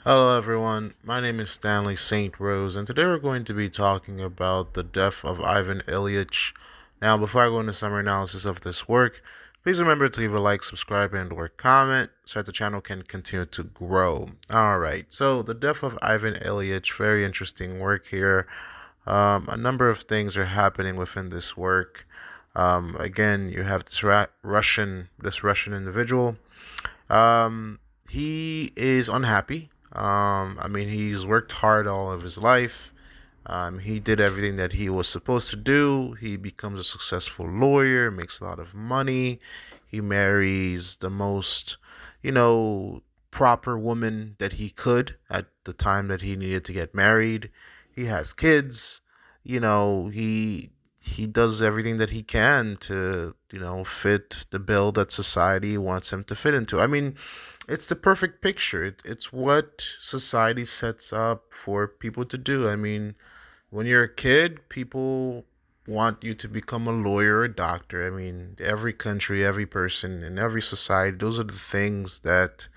Hello, everyone. My name is Stanley St. Rose, and today we're going to be talking about the death of Ivan Ilyich. Now, before I go into summary analysis of this work, please remember to leave a like, subscribe, and/or comment so that the channel can continue to grow. All right. So, the death of Ivan Ilyich, very interesting work here. A number of things are happening within this work. Again, you have this Russian individual. Um, he is unhappy. I mean, he's worked hard all of his life. He did everything that he was supposed to do. He becomes a successful lawyer, makes a lot of money. He marries the most, you know, proper woman that he could at the time that he needed to get married. He has kids. He does everything that he can to, fit the bill that society wants him to fit into. I mean, it's the perfect picture. It's what society sets up for people to do. I mean, when you're a kid, people want you to become a lawyer or a doctor. I mean, every country, every person, in every society, those are the things that,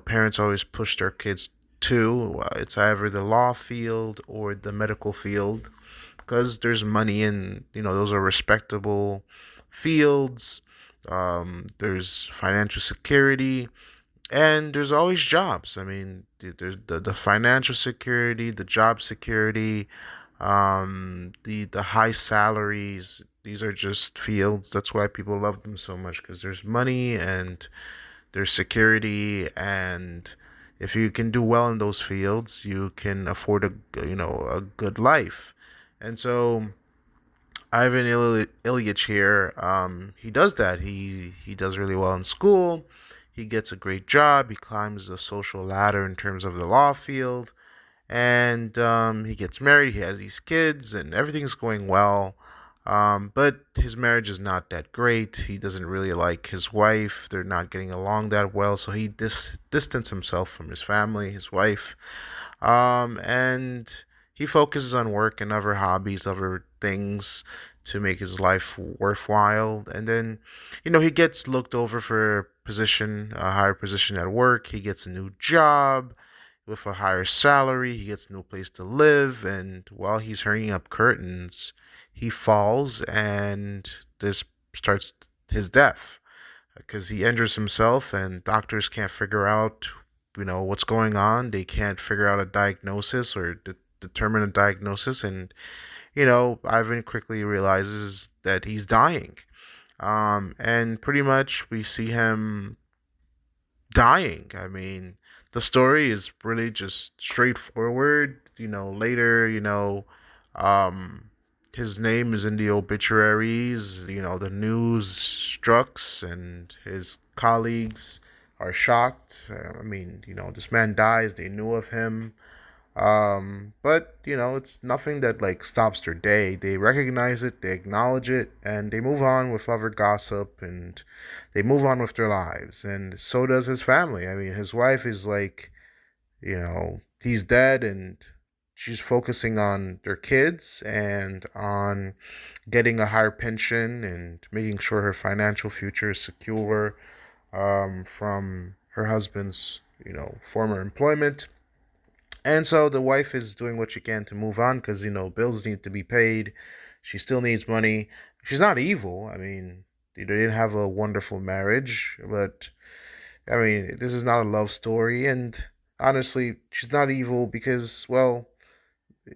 parents always push their kids to. It's either the law field or the medical field because there's money in, those are respectable fields. There's financial security and there's always jobs. I mean, there's the financial security, the job security, the high salaries. These are just fields. That's why people love them so much because there's money and there's security, and if you can do well in those fields, you can afford a good life. And so Ivan Ilyich here, he does that. He does really well in school. He gets a great job. He climbs the social ladder in terms of the law field, and he gets married. He has these kids, and everything's going well. But his marriage is not that great. He doesn't really like his wife. They're not getting along that well, so he distanced himself from his family, his wife, and he focuses on work and other hobbies, other things to make his life worthwhile. And then, he gets looked over for a higher position at work. He gets a new job with a higher salary. He gets a new place to live. And while he's hanging up curtains, he falls, and this starts his death because he injures himself, and doctors can't figure out, what's going on. They can't figure out a diagnosis or determine a diagnosis, and Ivan quickly realizes that he's dying. And pretty much we see him dying. I mean, the story is really just straightforward. Later, um, his name is in the obituaries. The news strucks, and his colleagues are shocked. I mean, this man dies. They knew of him. But it's nothing that like stops their day. They recognize it, they acknowledge it, and they move on with other gossip, and they move on with their lives. And so does his family. I mean, his wife is like, he's dead, and she's focusing on their kids and on getting a higher pension and making sure her financial future is secure from her husband's, former employment. And so the wife is doing what she can to move on because, bills need to be paid. She still needs money. She's not evil. I mean, they didn't have a wonderful marriage, but I mean, this is not a love story. And honestly, she's not evil because, well,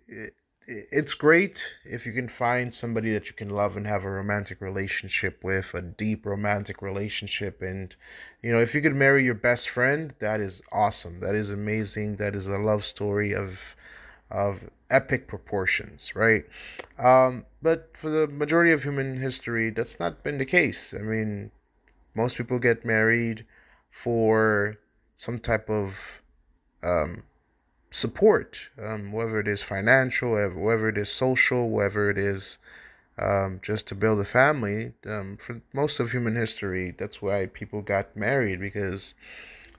it, it's great if you can find somebody that you can love and have a romantic relationship with, a deep romantic relationship. And, if you could marry your best friend, that is awesome. That is amazing. That is a love story of epic proportions, right? But for the majority of human history, that's not been the case. I mean, most people get married for some type of um, support, whether it is financial, whether it is social, whether it is just to build a family. For most of human history, that's why people got married because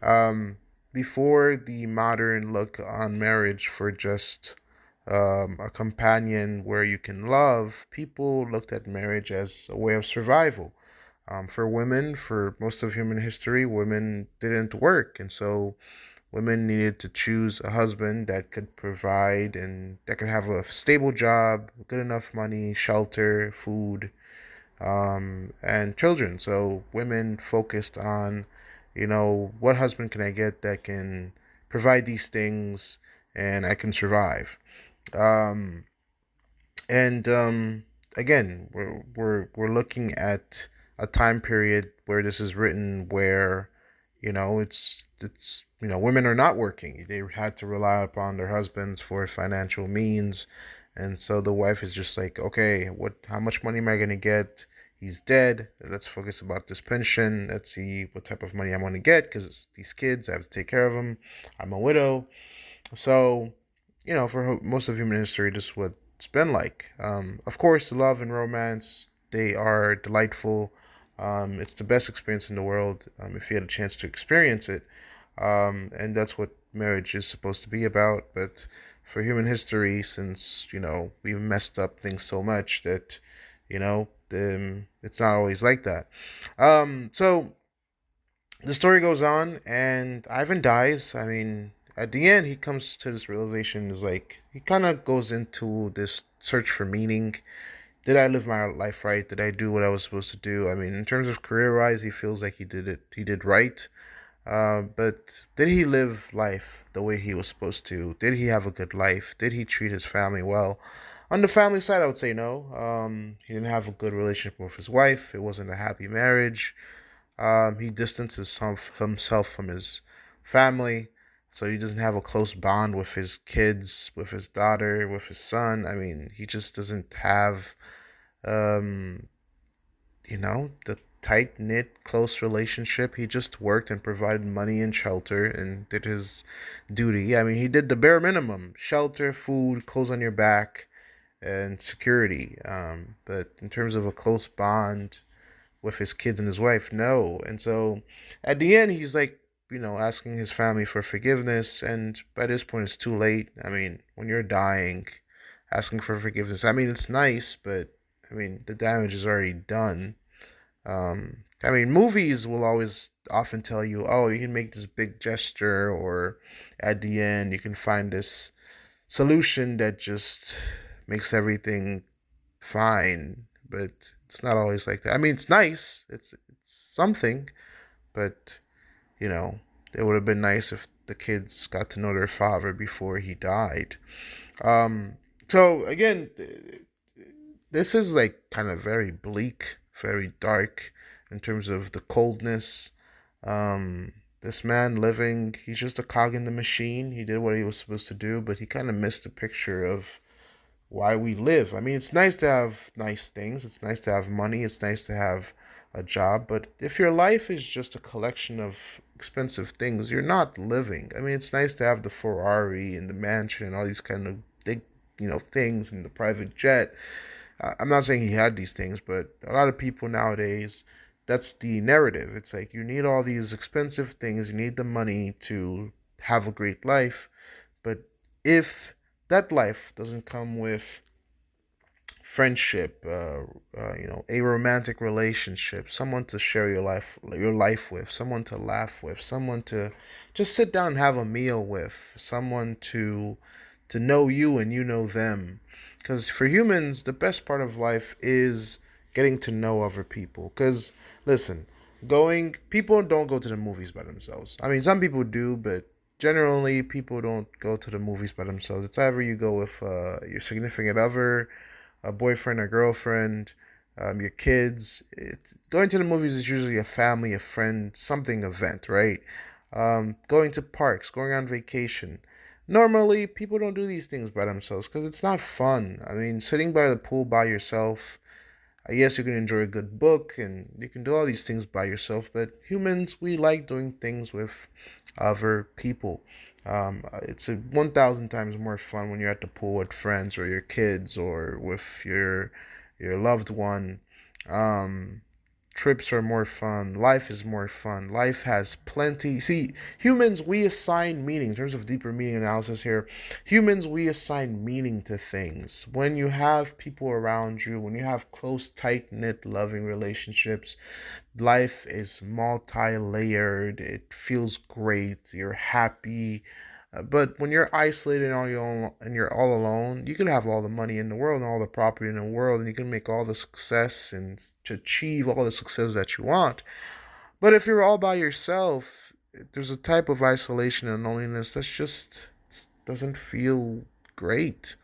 um, before the modern look on marriage for just a companion where you can love, people looked at marriage as a way of survival. For women, for most of human history, women didn't work, and so Women needed to choose a husband that could provide and that could have a stable job, good enough money, shelter, food, and children. So women focused on, what husband can I get that can provide these things and I can survive. Um, and again, we're looking at a time period where this is written where, women are not working. They had to rely upon their husbands for financial means, and so the wife is just like, okay, what? How much money am I gonna get? He's dead. Let's focus about this pension. Let's see what type of money I'm gonna get because these kids, I have to take care of them. I'm a widow, so, for most of human history, this is what it's been like. Of course, love and romance, they are delightful. It's the best experience in the world if you had a chance to experience it. And that's what marriage is supposed to be about. But for human history, since, we've messed up things so much that, it's not always like that. So the story goes on, and Ivan dies. I mean, at the end, he comes to this realization is like, he kind of goes into this search for meaning. Did I live my life right? Did I do what I was supposed to do? I mean, in terms of career wise, he feels like he did right. But did he live life the way he was supposed to? Did he have a good life? Did he treat his family well? On the family side, I would say no. He didn't have a good relationship with his wife. It wasn't a happy marriage. He distances himself from his family, so he doesn't have a close bond with his kids, with his daughter, with his son. I mean, he just doesn't have, um, the tight knit, close relationship. He just worked and provided money and shelter and did his duty. I mean, he did the bare minimum: shelter, food, clothes on your back, and security. But in terms of a close bond with his kids and his wife, no. And so at the end, he's like, asking his family for forgiveness. And by this point, it's too late. I mean, when you're dying, asking for forgiveness, I mean, it's nice, but I mean, the damage is already done. I mean, movies will always often tell you, oh, you can make this big gesture, or at the end, you can find this solution that just makes everything fine, but it's not always like that. I mean, it's nice. It's something, but you know, it would have been nice if the kids got to know their father before he died. Um, so again, this is like kind of very bleak, very dark in terms of the coldness. This man living, he's just a cog in the machine. He did what he was supposed to do, but he kind of missed the picture of why we live. I mean, it's nice to have nice things. It's nice to have money. It's nice to have a job. But if your life is just a collection of expensive things, you're not living. I mean, it's nice to have the Ferrari and the mansion and all these kind of big, things and the private jet. I'm not saying he had these things, but a lot of people nowadays, that's the narrative. It's like you need all these expensive things, you need the money to have a great life. But if that life doesn't come with friendship, a romantic relationship, someone to share your life with, someone to laugh with, someone to just sit down and have a meal with, someone to know you and you know them. Because for humans, the best part of life is getting to know other people. Because listen, going people don't go to the movies by themselves. I mean, some people do, but generally people don't go to the movies by themselves. It's either you go with your significant other, a boyfriend or girlfriend, your kids. Going to the movies is usually a family, a friend, something event, right? Going to parks, going on vacation. Normally, people don't do these things by themselves because it's not fun. I mean, sitting by the pool by yourself, yes, you can enjoy a good book and you can do all these things by yourself, but humans, we like doing things with other people. It's 1,000 times more fun when you're at the pool with friends or your kids or with your loved one. Um, trips are more fun. Life is more fun. Life has plenty. See, humans, we assign meaning. In terms of deeper meaning analysis here, humans, we assign meaning to things. When you have people around you, when you have close, tight knit, loving relationships, life is multi layered. It feels great. You're happy. But when you're isolated on your own and you're all alone, you can have all the money in the world and all the property in the world, and you can make all the success and to achieve all the success that you want. But if you're all by yourself, there's a type of isolation and loneliness that's just doesn't feel great.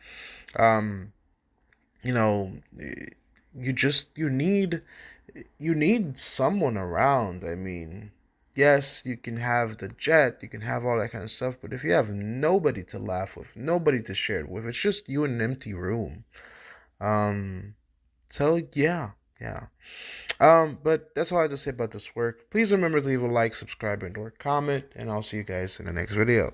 Um, you know, you need someone around. I mean, yes, you can have the jet, you can have all that kind of stuff, but if you have nobody to laugh with, nobody to share it with, it's just you in an empty room. Um, so yeah, yeah. But that's all I have to say about this work. Please remember to leave a like, subscribe, and or comment, and I'll see you guys in the next video.